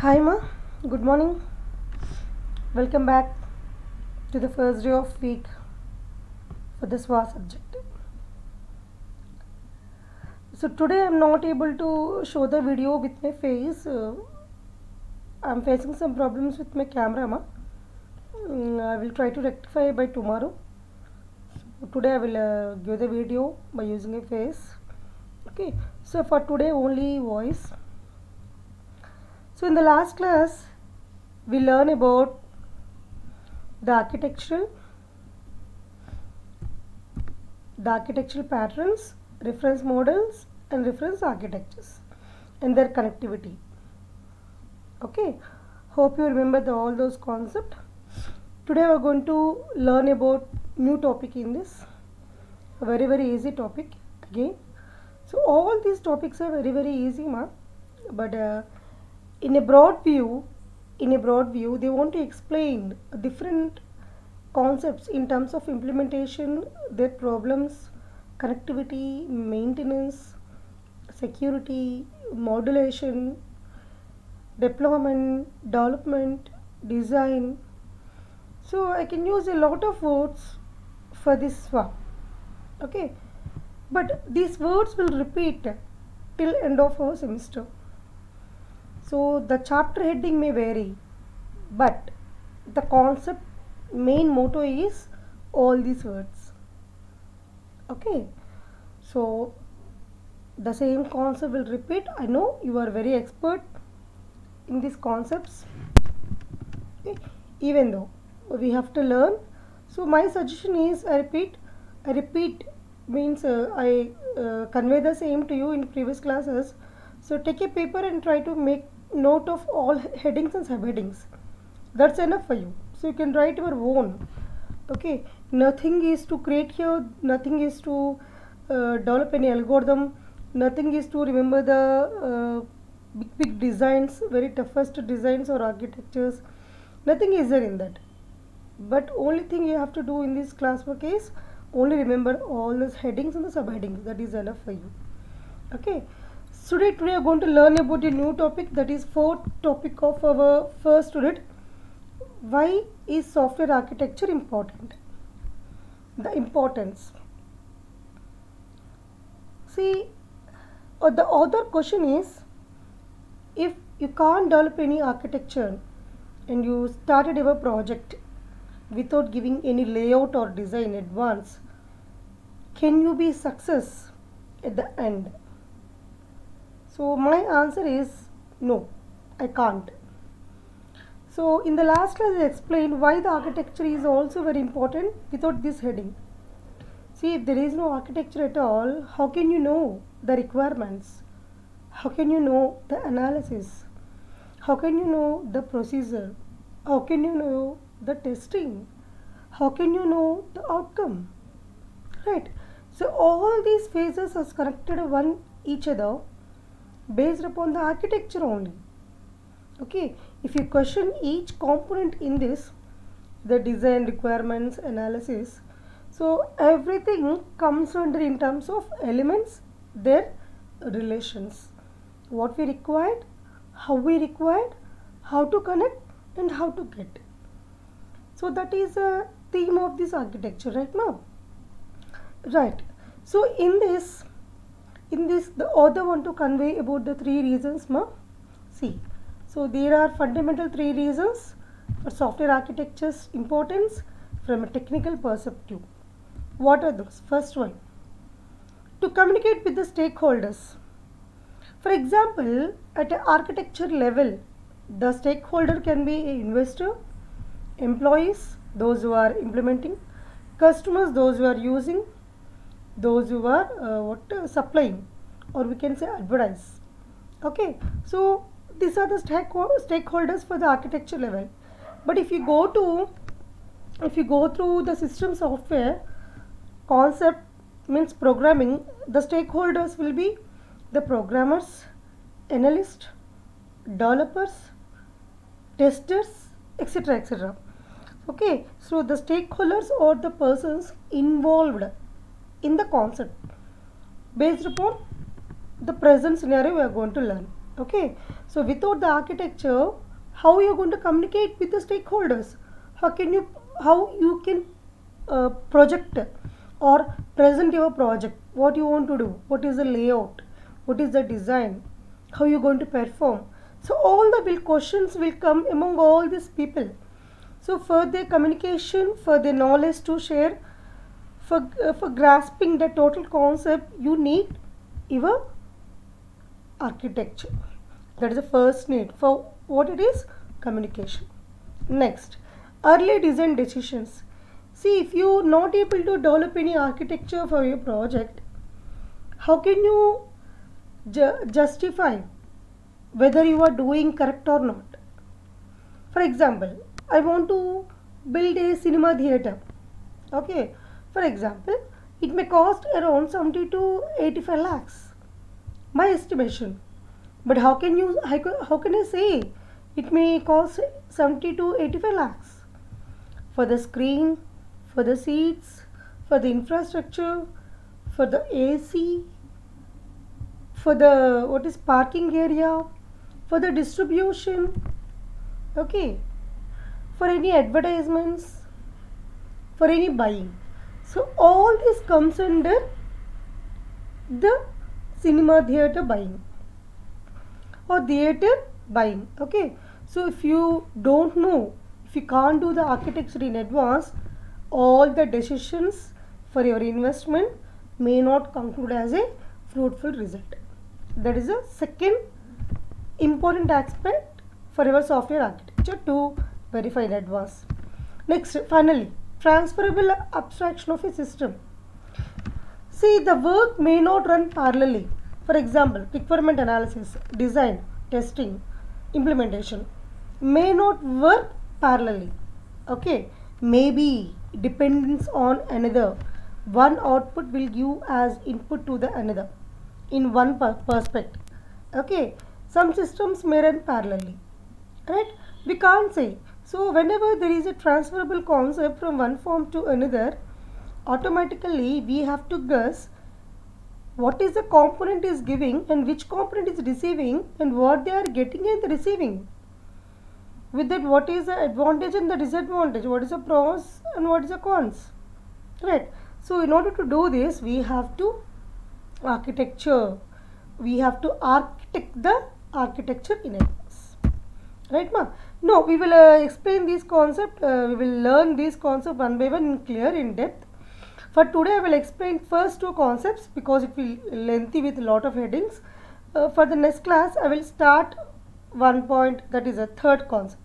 Hi Ma, good morning. Welcome back to the first day of week for the SWA subject. So today I'm not able to show the video with my face. I'm facing some problems with my camera Ma. I will try to rectify by tomorrow. So today I will give the video by using a face. Okay, so for today only voice. So in the last class we learn about the architectural patterns, reference models and reference architectures and their connectivity. Okay, hope you remember all those concepts. Today we are going to learn about new topic in this, a very easy topic again. So all these topics are very easy Ma, but in a broad view they want to explain different concepts in terms of implementation, their problems, connectivity, maintenance, security, modulation, deployment, development, design. So I can use a lot of words for this SWA. Okay, but these words will repeat till end of our semester. So the chapter heading may vary, but the concept main motto is all these words. Okay, so the same concept will repeat. I know you are very expert in these concepts, okay, even though we have to learn. So my suggestion is I repeat means I convey the same to you in previous classes. So take a paper and try to make note of all headings and subheadings. That's enough for you. So you can write your own. Okay, nothing is to create here, nothing is to develop any algorithm, nothing is to remember the big designs, very toughest designs or architectures. Nothing is there in that. But only thing you have to do in this classwork is only remember all those headings and the subheadings. That is enough for you. Okay. So today we are going to learn about a new topic, that is fourth topic of our first unit. Why is software architecture important? The importance. See, the other question is, if you can't develop any architecture and you started your project without giving any layout or design in advance, can you be success at the end? So my answer is no, I can't. So in the last class I explained why the architecture is also very important without this heading. See, if there is no architecture at all, how can you know the requirements? How can you know the analysis? How can you know the procedure? How can you know the testing? How can you know the outcome? Right. So all these phases are connected one each other based upon the architecture only. Okay, if you question each component in this, the design, requirements, analysis, so everything comes under in terms of elements, their relations, what we required, how to connect and how to get. So that is a theme of this architecture right now. Right. So in this the author want to convey about the three reasons Ma. See, so there are fundamental three reasons for software architecture's importance from a technical perspective. What are those? First one, to communicate with the stakeholders. For example, at an architecture level, the stakeholder can be an investor, employees, those who are implementing, customers, those who are using, those who are supplying, or we can say advertise. Okay, so these are the stakeholders for the architecture level. But if you go through the system software concept, means programming, the stakeholders will be the programmers, analysts, developers, testers, etc. Okay, so the stakeholders are the persons involved in the concept based upon the present scenario we are going to learn. Okay, so without the architecture, how are you going to communicate with the stakeholders? How you can project or present your project? What you want to do? What is the layout? What is the design? How you going to perform? So all the will questions will come among all these people. So for their communication, for their knowledge to share, for grasping the total concept, you need your architecture. That is the first need for what it is, communication. Next, early design decisions. See, if you not able to develop any architecture for your project, how can you justify whether you are doing correct or not? For example, I want to build a cinema theater. Okay, for example, it may cost around 70 to 85 lakhs, my estimation. But how can I say it may cost 70 to 85 lakhs for the screen, for the seats, for the infrastructure, for the AC, for the what is parking area, for the distribution, okay, for any advertisements, for any buying. So all this comes under the cinema theater buying or theater buying. Okay, so if you don't know, if you can't do the architecture in advance, all the decisions for your investment may not conclude as a fruitful result. That is a second important aspect for your software architecture to verify in advance. Next, finally, transferable abstraction of a system. See, the work may not run parallelly. For example, requirement analysis, design, testing, implementation may not work parallelly. Okay, maybe dependence on another. One output will give as input to the another in one perspective. Okay, some systems may run parallelly, right? We can't say. So whenever there is a transferable concept from one form to another, automatically we have to guess what is the component is giving and which component is receiving and what they are getting and receiving. With that, what is the advantage and the disadvantage, what is the pros and what is the cons, right? So in order to do this, we have to architect the architecture in advance, right ma? No, we will explain this concept, we will learn this concept one by one in clear in depth. For today I will explain first two concepts because it will lengthy with a lot of headings. For the next class I will start one point, that is a third concept,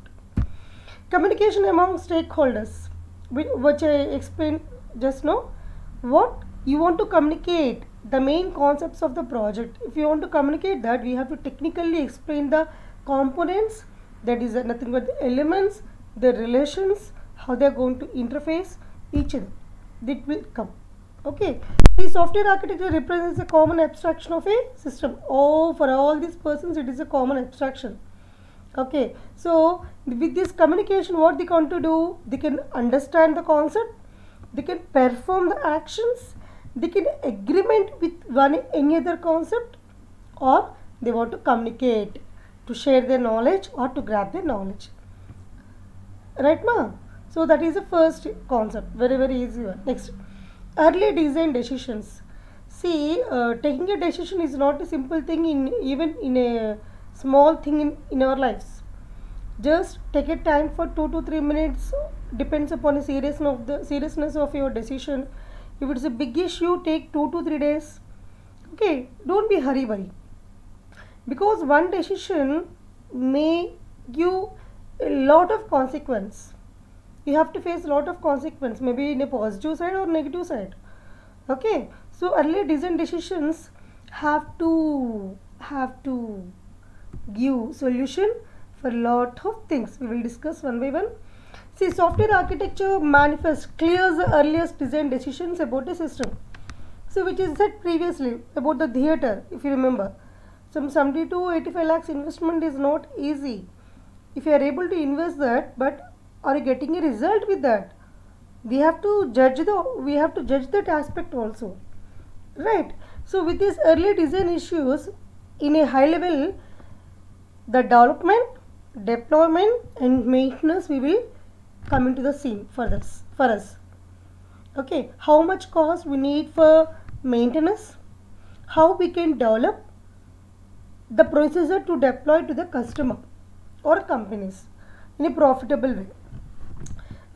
communication among stakeholders, which I explained just now. What you want to communicate, the main concepts of the project. If you want to communicate that, we have to technically explain the components, that is nothing but the elements, the relations, how they are going to interface each other. That will come. Okay, the software architecture represents a common abstraction of a system. Oh, for all these persons it is a common abstraction. Okay, so with this communication, what they want to do, they can understand the concept, they can perform the actions, they can agreement with any other concept, or they want to communicate to share their knowledge or to grab their knowledge, right ma? So that is the first concept, very easy one. Next, early design decisions. See, taking a decision is not a simple thing in even in a small thing in our lives. Just take a time for 2 to 3 minutes, depends upon the seriousness of your decision. If it's a big issue, take 2 to 3 days. Okay, don't be hurry because one decision may give a lot of consequence. You have to face a lot of consequence, maybe in a positive side or negative side. Okay, so early design decisions have to give solution for lot of things. We will discuss one by one. See, software architecture manifests clears the earliest design decisions about a system. So which is said previously about the theater, if you remember. Some 70 to 85 lakhs investment is not easy. If you are able to invest that, but are you getting a result with that? We have to judge that aspect also, right? So with these early design issues in a high level, The development, deployment and maintenance we will come into the scene for us. Okay, how much cost we need for maintenance, how we can develop the procedure to deploy to the customer or companies in a profitable way.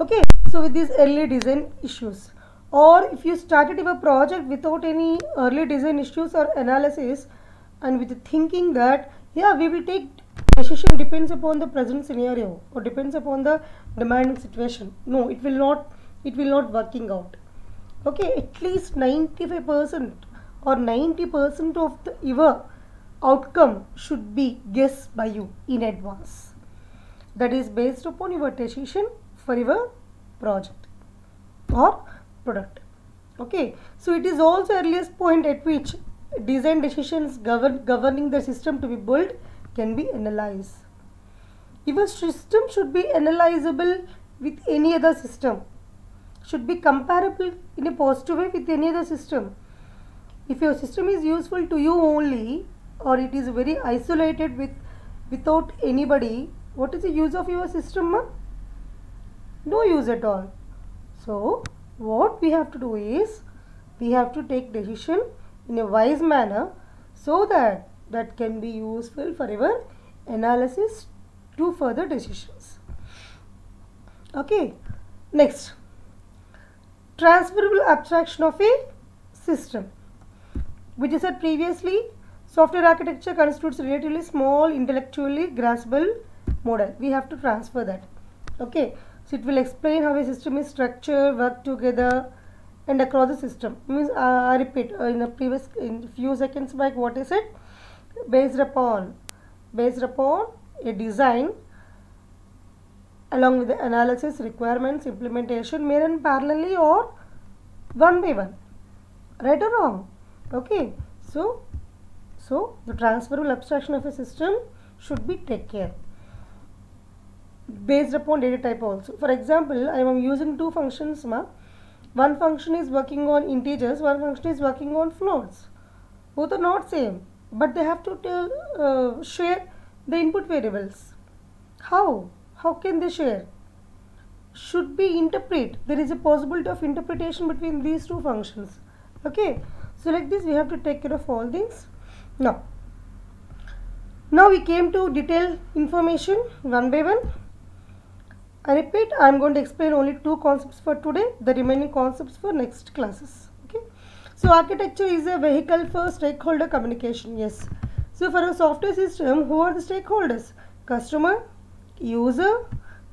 Okay, so with these early design issues, or if you started your project without any early design issues or analysis, and with thinking that yeah, we will take decision depends upon the present scenario or depends upon the demanding situation, no, it will not working out. Okay, at least 95% or 90% of your outcome should be guessed by you in advance. That is based upon your decision for your project or product. Okay, so it is also earliest point at which design decisions governing the system to be built can be analyzed. Your system should be analyzable with any other system, should be comparable in a positive way with any other system. If your system is useful to you only, or it is very isolated without anybody, what is the use of your system? No use at all. So what we have to do is we have to take decision in a wise manner so that that can be useful for your analysis to further decisions. Okay, next, transferable abstraction of a system. Which is said previously, software architecture constitutes a relatively small, intellectually graspable model. We have to transfer that. Okay, so it will explain how a system is structured, work together, and across the system. Means I repeat in few seconds back what I said. Based upon a design along with the analysis, requirements, implementation may run parallelly or one by one. Right or wrong? Okay, so the transferable abstraction of a system should be take care based upon data type also. For example, I am using two functions. One function is working on integers, one function is working on floats. Both are not same, but they have to share the input variables. How can they share? Should be interpret. There is a possibility of interpretation between these two functions. Okay, so like this we have to take care of all things. Now we came to detailed information one by one. I repeat, I am going to explain only two concepts for today, the remaining concepts for next classes. Okay, so architecture is a vehicle for stakeholder communication. Yes, so for a software system, who are the stakeholders? Customer, user,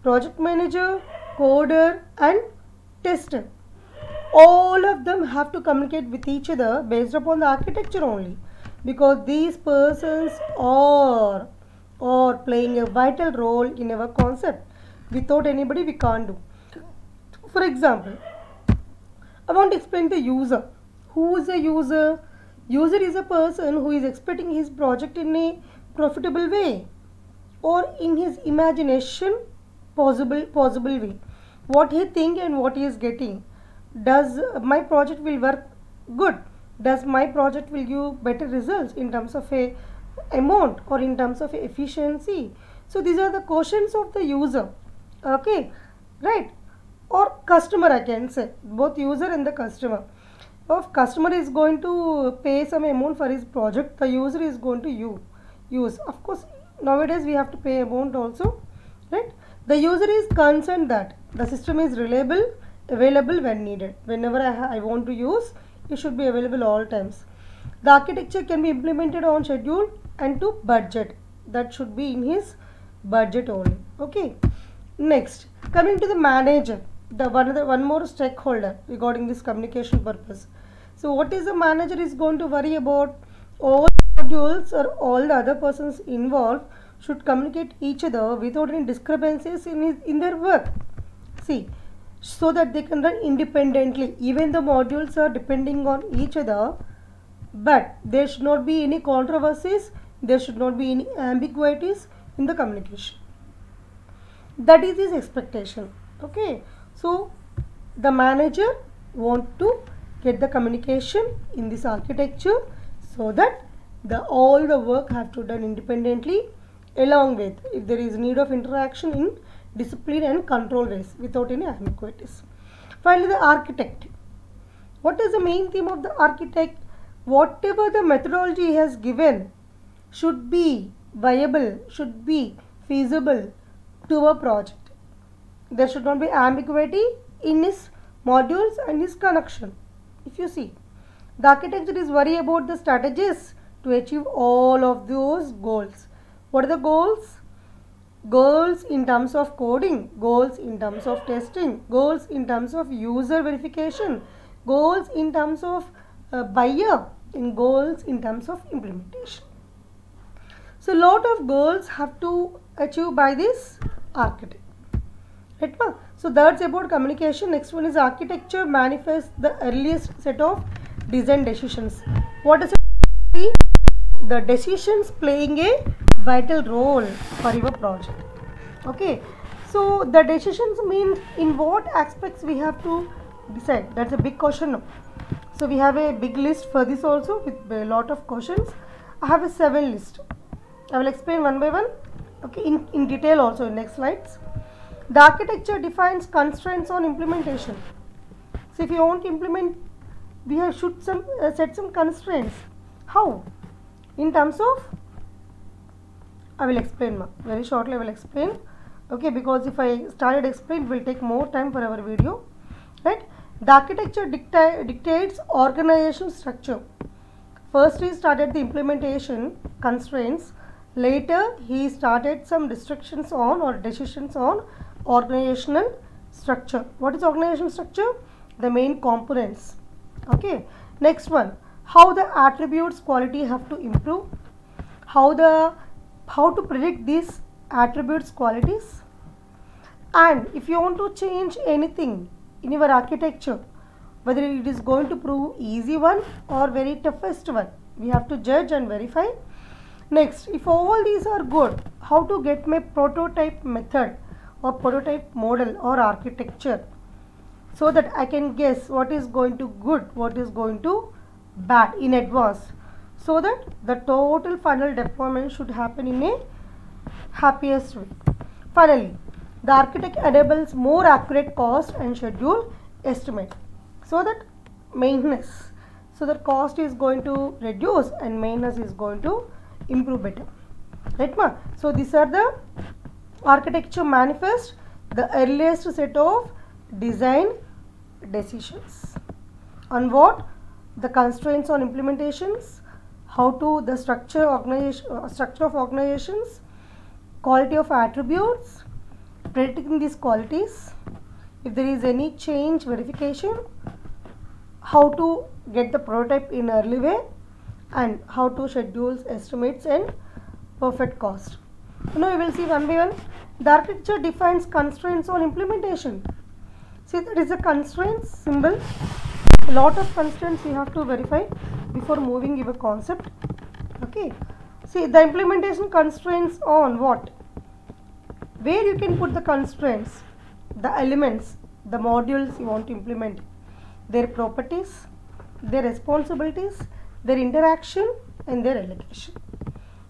project manager, coder and tester. All of them have to communicate with each other based upon the architecture only, because these persons are playing a vital role in our concept. Without anybody we can't do. For example, I want to explain the user. Who is a user? User is a person who is expecting his project in a profitable way or in his imagination possible way. What he think and what he is getting. Does my project will work good? Does my project will give better results in terms of a amount or in terms of efficiency? So these are the questions of the user. Okay, right? Or customer, I can say, both user and the customer. If customer is going to pay some amount for his project, the user is going to use. Of course, nowadays we have to pay amount also, right? The user is concerned that the system is reliable, available when needed. Whenever I want to use, it should be available all times. The architecture can be implemented on schedule and to budget. That should be in his budget only. Okay. Next, coming to the manager, one more stakeholder regarding this communication purpose. So what is the manager is going to worry about? All modules or all the other persons involved should communicate each other without any discrepancies in their work. See, so that they can run independently. Even the modules are depending on each other, but there should not be any controversies, there should not be any ambiguities in the communication. That is his expectation. Okay, so the manager want to get the communication in this architecture so that all the work have to done independently along with if there is need of interaction in discipline and control ways without any ambiguities. Finally, the architect. What is the main theme of the architect? Whatever the methodology he has given should be viable, should be feasible to a project. There should not be ambiguity in his modules and his connection. If you see, the architecture is worry about the strategies to achieve all of those goals. What are the goals? Goals in terms of coding, goals in terms of testing, goals in terms of user verification, goals in terms of buyer, and goals in terms of implementation. So lot of goals have to achieve by this architect. Right? So that's about communication. Next one is architecture manifests the earliest set of design decisions. What does it mean? The decisions playing a vital role for your project. Okay, so the decisions mean in what aspects we have to decide. That's a big question now. So we have a big list for this also with a lot of questions. I have a 7 list. I will explain one by one. Okay, in detail also in next slides. The architecture defines constraints on implementation. So if you want to implement, we have should set some constraints. How? In terms of, I will explain very shortly. I will explain. Okay, because if I started explain, it will take more time for our video. Right? The architecture dictates organization structure. First he started the implementation constraints. Later he started some restrictions on or decisions on organizational structure. What is organizational structure? The main components. Okay. Next one, how the attributes quality have to improve. How to predict these attributes qualities. And if you want to change anything in your architecture, whether it is going to prove easy one or very toughest one, we have to judge and verify. Next, if all these are good, how to get my prototype method or prototype model or architecture, so that I can guess what is going to good, what is going to bad in advance, so that the total final deployment should happen in a happiest way. Finally, the architect enables more accurate cost and schedule estimate, so that maintenance, so that cost is going to reduce and maintenance is going to improve better. Right, ma? So these are the architecture manifest the earliest set of design decisions. On what? The constraints on implementations, how to the structure of organizations, quality of attributes, predicting these qualities, if there is any change verification, how to get the prototype in early way, and how to schedule estimates and perfect cost. Now you will see one by one. The architecture defines constraints on implementation. See, that is a constraints symbol. A lot of constraints you have to verify before moving your concept. Okay. See, the implementation constraints on what? Where you can put the constraints, the elements, the modules you want to implement, their properties, their responsibilities, their interaction and their allocation.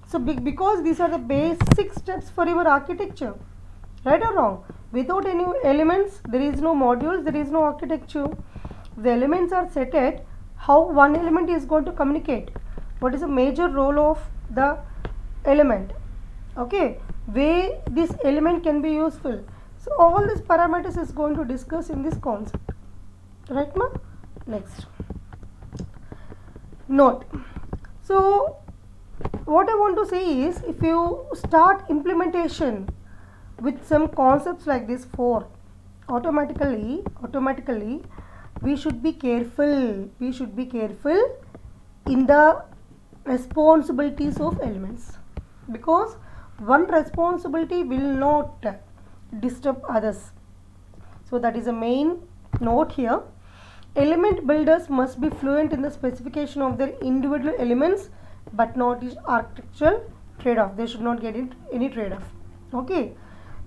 So because these are the basic steps for your architecture, right or wrong? Without any elements, there is no modules, there is no architecture. The elements are set at how one element is going to communicate. What is the major role of the element? Okay, where this element can be useful. So all these parameters is going to discuss in this concept. Right, ma? Next. Note. So what I want to say is, if you start implementation with some concepts like this 4, automatically we should be careful. We should be careful in the responsibilities of elements, because one responsibility will not disturb others. So that is a main note here. Element builders must be fluent in the specification of their individual elements, but not the architectural trade-off. They should not get any trade-off. Okay.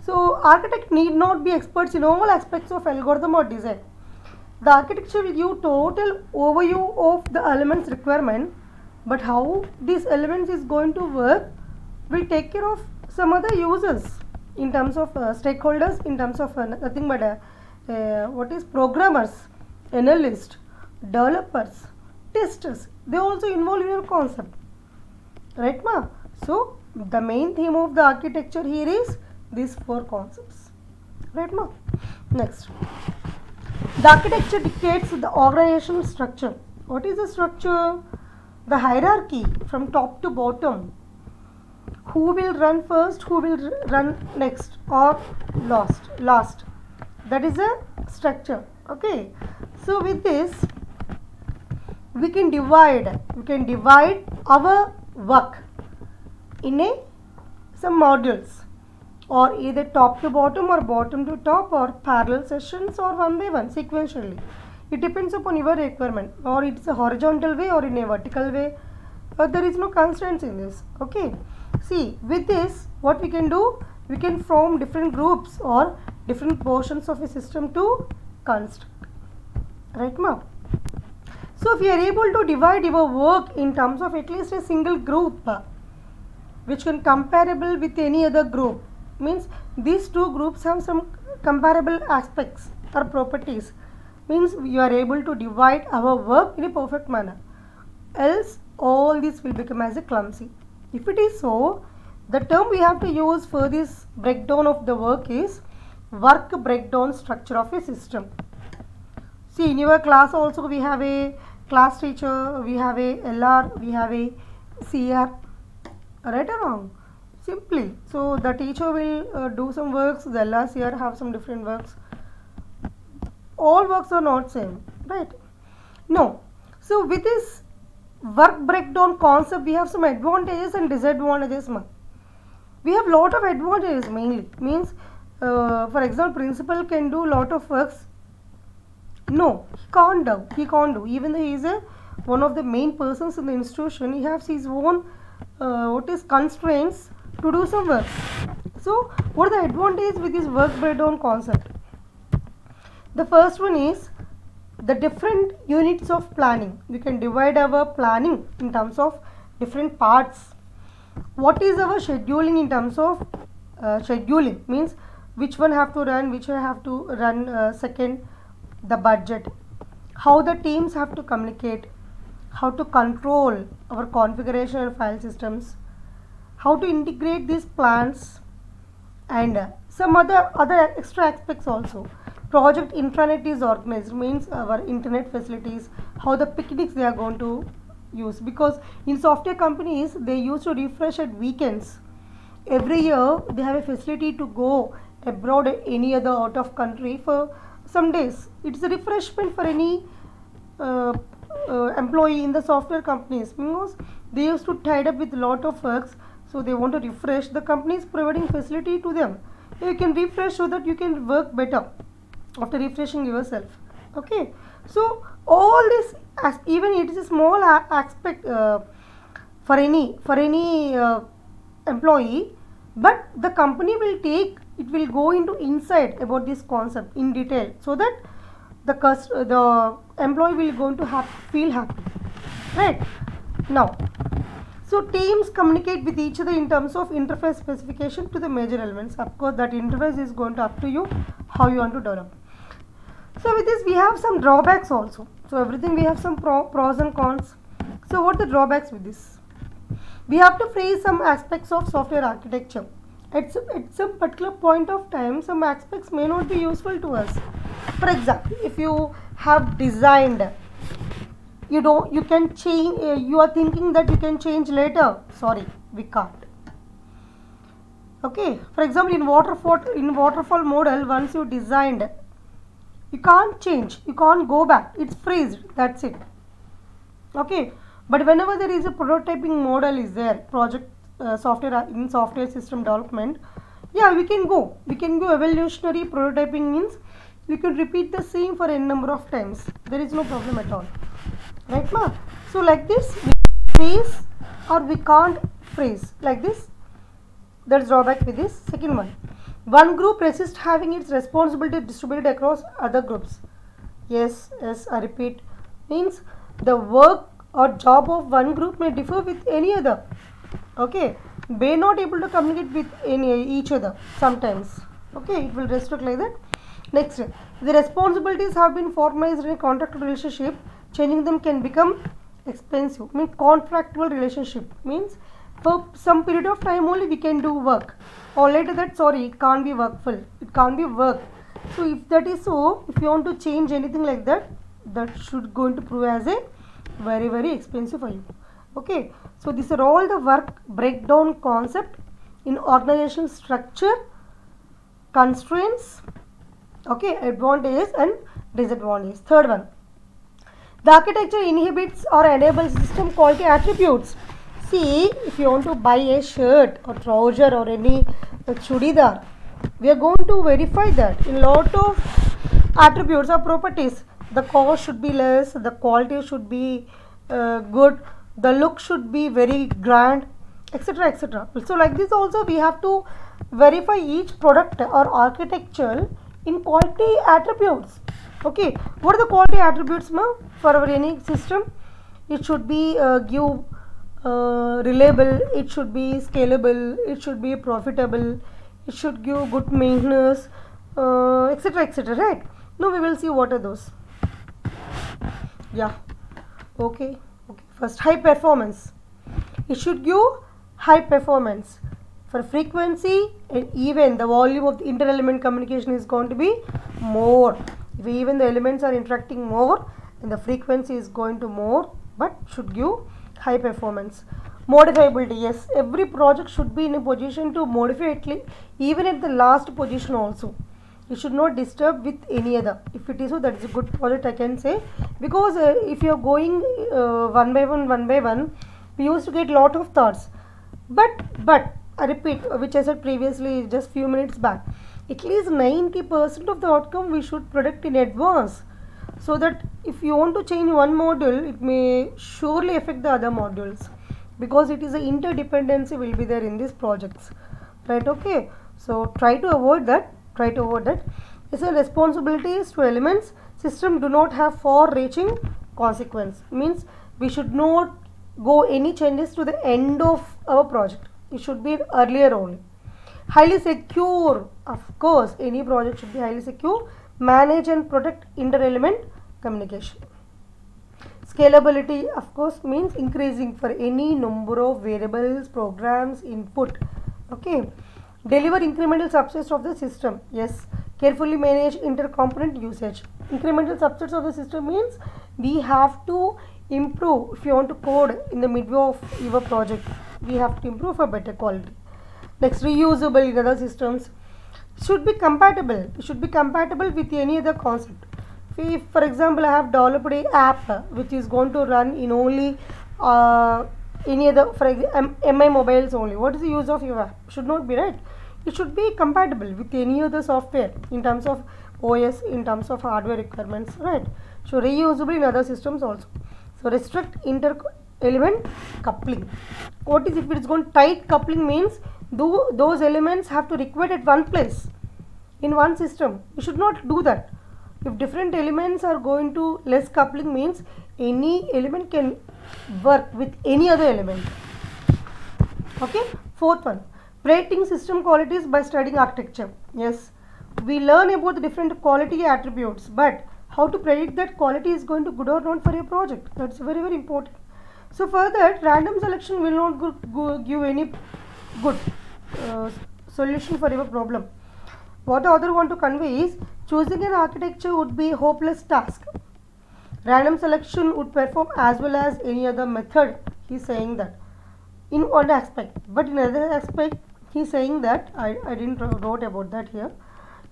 So architect need not be experts in all aspects of algorithm or design. The architecture will give total overview of the elements requirement, but how these elements is going to work will take care of some other users in terms of stakeholders, in terms of nothing but what is programmers, analysts, developers, testers, they also involve in your concept, right ma? So the main theme of the architecture here is these four concepts, right ma? Next, the architecture dictates the organizational structure. What is the structure? The hierarchy from top to bottom. Who will run first, who will run next or last. That is a structure. Okay. So with this we can divide our work in some modules, or either top to bottom or bottom to top, or parallel sessions, or one by one sequentially. It depends upon your requirement, or it's a horizontal way or in a vertical way. There is no constraints in this. Okay. See, with this what we can do, we can form different groups or different portions of a system to construct, right ma? So if you are able to divide your work in terms of at least a single group which can comparable with any other group, means these two groups have some comparable aspects or properties, means you are able to divide our work in a perfect manner, else all this will become as a clumsy. If it is so, the term we have to use for this breakdown of the work is work breakdown structure of a system. See, in your class also we have a class teacher, we have a LR, we have a CR, right or wrong? Simply, so the teacher will do some works, the LR, CR have some different works. All works are not same, right? No. So with this work breakdown concept, we have some advantages and disadvantages. We have lot of advantages mainly, means for example, principal can do lot of works. No, he can't do, even though he is one of the main persons in the institution, he has his own constraints to do some works. So what are the advantages with this work breakdown concept? The first one is the different units of planning. We can divide our planning in terms of different parts. What is our scheduling in terms of scheduling, means which one have to run, which one have to run second, the budget, how the teams have to communicate, how to control our configuration and file systems, how to integrate these plans, and some other extra aspects also. Project intranet is organized, means our internet facilities, how the picnics they are going to use, because in software companies they used to refresh at weekends. Every year they have a facility to go abroad, any other out of country for some days. It's a refreshment for any employee in the software companies, because they used to tied up with lot of works, so they want to refresh. The company is providing facility to them. You can refresh so that you can work better after refreshing yourself. Okay, so all this, even it is a small aspect for any employee, but the company will take it, will go into insight about this concept in detail, so that the employee will going to feel happy, right? Now, so teams communicate with each other in terms of interface specification to the major elements. Of course, that interface is going to up to you how you want to develop. So with this we have some drawbacks also. So everything we have some pros and cons. So what are the drawbacks with this? We have to face some aspects of software architecture. At some particular point of time, some aspects may not be useful to us. For example, if you have designed, you can change, you are thinking that you can change later. Sorry, we can't. Okay, for example, in waterfall model, once you designed, you can't change, you can't go back, it's freezed, that's it. Okay, but whenever there is a prototyping model is there, project software system development, yeah, we can go evolutionary prototyping, means we can repeat the same for n number of times, there is no problem at all, right ma? So like this we freeze or we can't freeze, like this. That's drawback with this. Second one group resists having its responsibility distributed across other groups. Yes, I repeat, means the work or job of one group may differ with any other. Okay, may not able to communicate with each other sometimes. Okay, it will restrict like that. Next, the responsibilities have been formalized in a contractual relationship. Changing them can become expensive. Means contractual relationship means for some period of time only we can do work, or later that sorry it can't be workful, it can't be work. So if that is so, if you want to change anything like that, that should going to prove as a very expensive for you. Okay, so these are all the work breakdown concept in organizational structure, constraints, okay, advantages and disadvantages. Third one, the architecture inhibits or enables system quality attributes. See, if you want to buy a shirt or trouser or any chudidar, we are going to verify that in lot of attributes or properties. The cost should be less, the quality should be good, the look should be very grand, etc, etc. So like this also we have to verify each product or architecture in quality attributes. Okay, what are the quality attributes for our any system? It should be give reliable, it should be scalable, it should be profitable, it should give good maintenance, etc, etc, right? Now we will see what are those. Yeah, okay. First, high performance. It should give high performance for frequency, and even the volume of the inter-element communication is going to be more. If even the elements are interacting more, and the frequency is going to more, but should give high performance. Modifiability, yes, every project should be in a position to modify it, even at the last position also. You should not disturb with any other. If it is so, that is a good project, I can say, because if you are going one by one, we used to get lot of thoughts. But I repeat, which I said previously just few minutes back, at least 90% of the outcome we should predict in advance, so that if you want to change one module, it may surely affect the other modules, because it is an interdependency will be there in these projects, right? Okay, so try to avoid that. It's a responsibilities to elements. System do not have far-reaching consequence. Means we should not go any changes to the end of our project. It should be earlier only. Highly secure, of course, any project should be highly secure. Manage and protect inter-element communication. Scalability, of course, means increasing for any number of variables, programs, input. Okay. Deliver incremental subsets of the system. Yes. Carefully manage intercomponent usage. Incremental subsets of the system means we have to improve. If you want to code in the midway of your project, we have to improve for better quality. Next, reusable in other systems. Should be compatible. It should be compatible with any other concept. If, for example, I have developed a app which is going to run in only any other, for example, MI mobiles only. What is the use of your app? Should not be, right? It should be compatible with any other software in terms of OS, in terms of hardware requirements, right? So reusable in other systems also. So restrict inter-element coupling. What is if it is going tight coupling means those elements have to require at one place in one system. You should not do that. If different elements are going to less coupling means any element can work with any other element. Okay. Fourth one, predicting system qualities by studying architecture. Yes, we learn about the different quality attributes, but how to predict that quality is going to good or not for your project, that's very important. So for that, random selection will not give any good solution for your problem. What the author want to convey is, choosing an architecture would be a hopeless task. Random selection would perform as well as any other method. He is saying that in one aspect, but in another aspect he is saying that I didn't wrote about that here.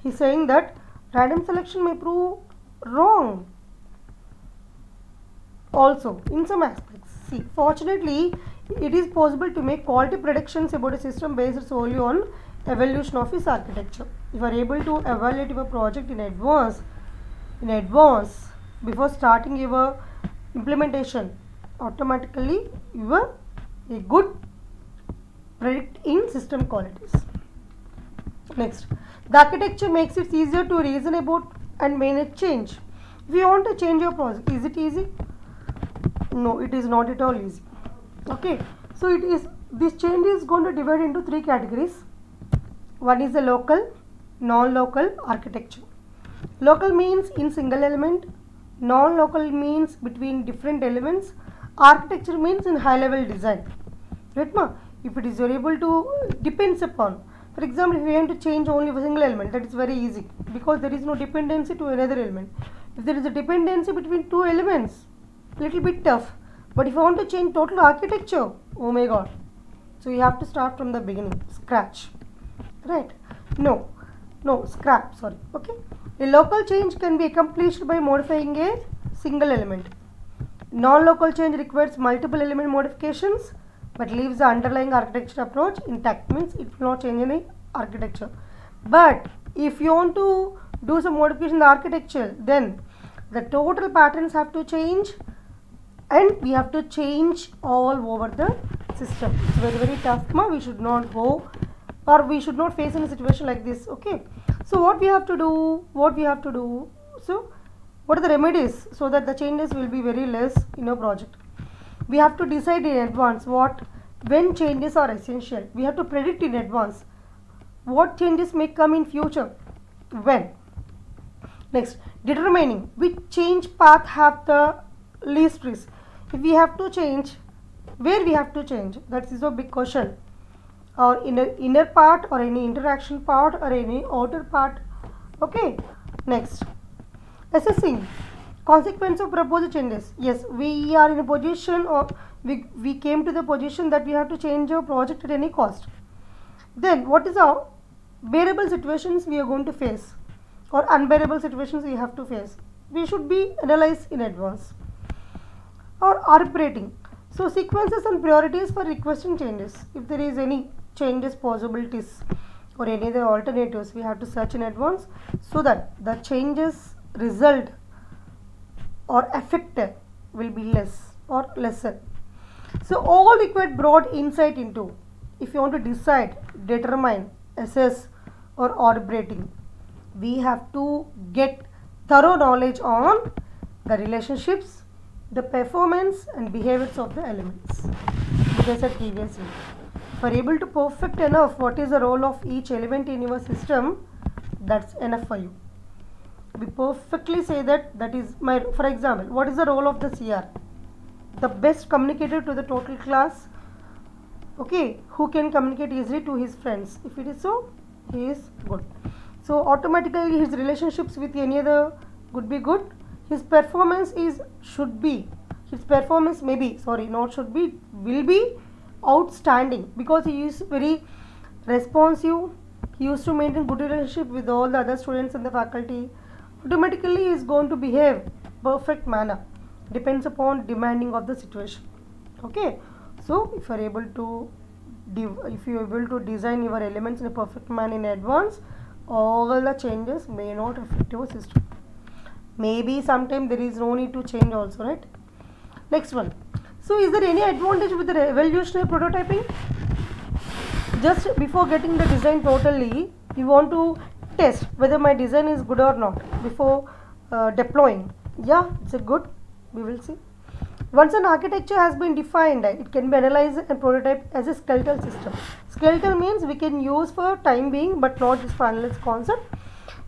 He is saying that random selection may prove wrong also in some aspects. See, fortunately it is possible to make quality predictions about a system based solely on evolution of its architecture. If you are able to evaluate your project in advance before starting your implementation, automatically you are a good predict in system qualities. Next, the architecture makes it easier to reason about and manage change. If you want to change your project, is it easy? No, it is not at all easy. Okay, so it is this change is going to divide into three categories. One is the local, non-local architecture. Local means in single element, non-local means between different elements, architecture means in high level design. Right ma? If it is able to, depends upon. For example, if you want to change only a single element, that is very easy because there is no dependency to another element. If there is a dependency between two elements, little bit tough. But if you want to change total architecture, oh my god. So you have to start from the beginning, scratch. Right? No, scrap, sorry. Okay. A local change can be accomplished by modifying a single element. Non-local change requires multiple element modifications but leaves the underlying architecture approach intact, means it will not change any architecture. But if you want to do some modification in the architecture, then the total patterns have to change and we have to change all over the system. It's very tough, ma. We should not go, or we should not face in a situation like this. Okay, so what we have to do, so what are the remedies so that the changes will be very less in a project? We have to decide in advance when changes are essential. We have to predict in advance what changes may come in future, when. Next, determining which change path have the least risk. If we have to change, where we have to change, that is a big question. Or inner part, or any interaction part, or any outer part. Okay. Next, assessing consequence of proposed changes. Yes, we are in a position, or we came to the position that we have to change our project at any cost. Then what is our bearable situations we are going to face, or unbearable situations we have to face? We should be analyzed in advance. Or arbitrating, so sequences and priorities for requesting changes. If there is any changes possibilities or any other alternatives, we have to search in advance so that the changes result or effect will be less or lesser. So all required broad insight into, if you want to decide, determine, assess or arbitrating, we have to get thorough knowledge on the relationships, the performance and behaviors of the elements. Like I said previously, if you are able to perfect enough what is the role of each element in your system, that's enough for you. We perfectly say that is my, for example, what is the role of the CR? The best communicator to the total class, okay, who can communicate easily to his friends. If it is so, he is good. So automatically his relationships with any other would be good. His performance will be outstanding because he is very responsive. He used to maintain good relationship with all the other students and the faculty. Automatically he is going to behave perfect manner. Depends upon demanding of the situation. Okay, so if you are able to design your elements in a perfect manner in advance, all the changes may not affect your system. Maybe sometime there is no need to change also, right? Next one. So is there any advantage with the evolutionary prototyping? Just before getting the design totally, you want to test whether my design is good or not before deploying. Yeah, it's a good. We will see. Once an architecture has been defined, it can be analyzed and prototyped as a skeletal system. Skeletal means we can use for time being, but not just for analysis concept.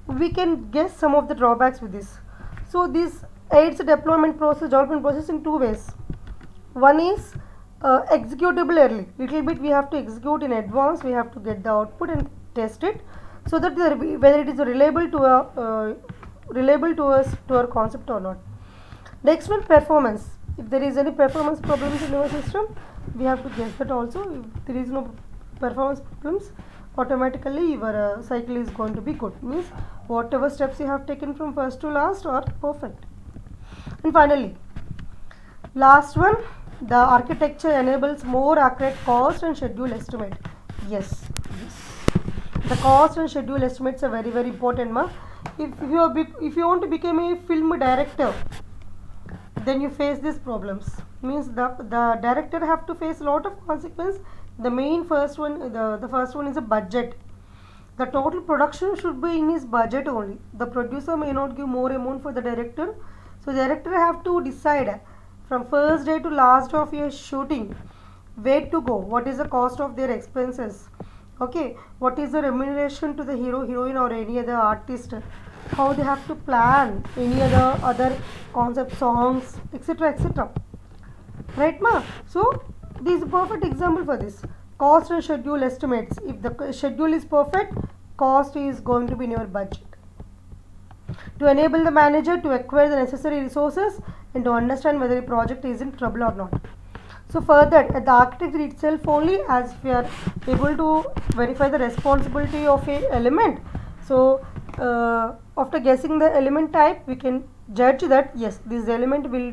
We can guess some of the drawbacks with this. So this aids the development process in two ways. One is executable early. Little bit we have to execute in advance. We have to get the output and test it, so that whether it is reliable to our concept or not. Next one, performance. If there is any performance problems in our system, we have to guess that also. If there is no performance problems, automatically your cycle is going to be good. Means whatever steps you have taken from first to last are perfect. And finally, last one, the architecture enables more accurate cost and schedule estimate. Yes. The cost and schedule estimates are very important, ma. If you want to become a film director, then you face these problems. Means the director have to face a lot of consequence. The first one is a budget. The total production should be in his budget only. The producer may not give more amount for the director. So the director have to decide from first day to last day of your shooting where to go, what is the cost of their expenses, okay, what is the remuneration to the hero, heroine, or any other artist, how they have to plan any other concept songs, etc., etc., right ma. So this is a perfect example for this. Cost and schedule estimates. If the schedule is perfect, cost is going to be in your budget. To enable the manager to acquire the necessary resources and to understand whether the project is in trouble or not. So further, at the architecture itself only, as we are able to verify the responsibility of a element. So after guessing the element type, we can judge that yes, this element will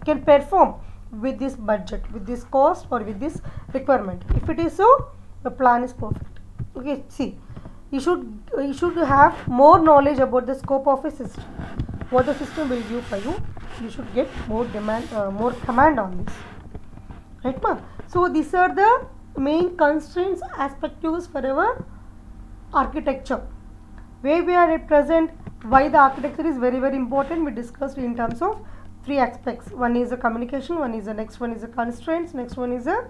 can perform with this budget, with this cost, or with this requirement. If it is so, the plan is perfect. Okay, see, you should have more knowledge about the scope of a system, what the system will give for you. You should get more more command on this, right ma. So these are the main constraints, aspectives for our architecture, where we are at present, why the architecture is very important. We discussed in terms of three aspects. One is the communication, one is the next one is the constraints, next one is the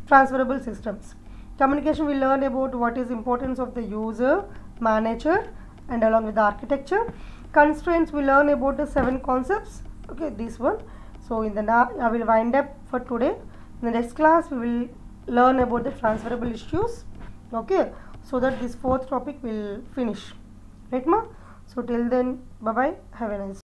transferable systems. Communication, we learn about what is importance of the user, manager, and along with the architecture. Constraints, we learn about the 7 concepts, okay, this one. So in the I will wind up for today. In the next class we will learn about the transferable issues, okay, so that this 4th topic will finish, right ma. So till then, bye bye, have a nice